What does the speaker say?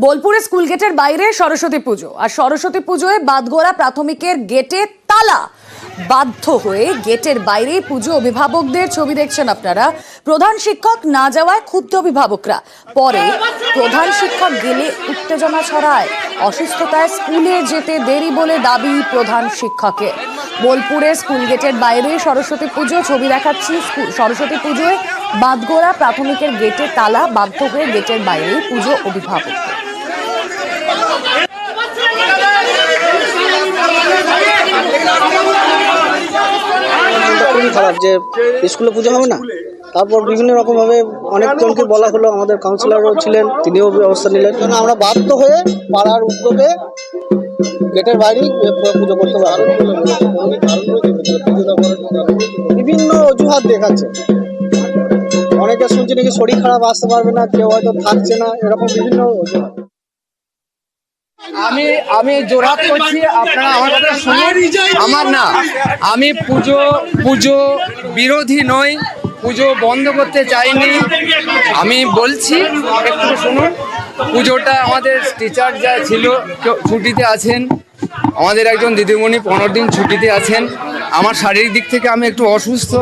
বোলপুরে স্কুল গেটের বাইরে সরস্বতী পুজো, আর সরস্বতী পুজোয় বাদগোড়া প্রাথমিকের গেটে তালা। বাধ্য হয়ে গেটের বাইরে পুজো, অভিভাবকদের ছবি দেখছেন আপনারা। প্রধান শিক্ষক না যাওয়ায় ক্ষুব্ধ অভিভাবকরা। পরে প্রধান শিক্ষক গেলে উত্তেজনা ছড়ায়। অসুস্থতায় স্কুলে যেতে দেরি বলে দাবি প্রধান শিক্ষকের। বোলপুরে স্কুল গেটের বাইরে সরস্বতী পুজো, ছবি দেখাচ্ছি। সরস্বতী পুজোয় বাদগোড়া প্রাথমিকের গেটে তালা। বাধ্য হয়ে গেটের বাইরে পুজো, অভিভাবক। খুবই খারাপ যে স্কুলে পুজো হবে না। তারপর বিভিন্ন রকম ভাবে অনেকজনকে বলা হলো, আমাদের কাউন্সিলরও ছিলেন, তিনিও ব্যবস্থা নিলেন। কারণ আমরা বাধ্য হয়ে পাড়ার উদ্যোগে গেটের বাইরেই পুজো করতে হবে। বিভিন্ন অজুহাত দেখাচ্ছে, অনেকে শুনছি নাকি শরীর খারাপ, আসতে পারবে না, কেউ হয়তো থাকছে না, এরকম বিভিন্ন অজুহাত। আমি জোরহাত করছি, আপনারা আমার কথা শুনুন। আমার না, আমি পুজো বিরোধী নই, পুজো বন্ধ করতে চাইনি। আমি বলছি একটু শুনুন। পুজোটা আমাদের টিচার যা ছিল ছুটিতে আছেন, আমাদের একজন দিদিমণি 15 দিন ছুটিতে আছেন। আমার শারীরিক দিক থেকে আমি একটু অসুস্থ।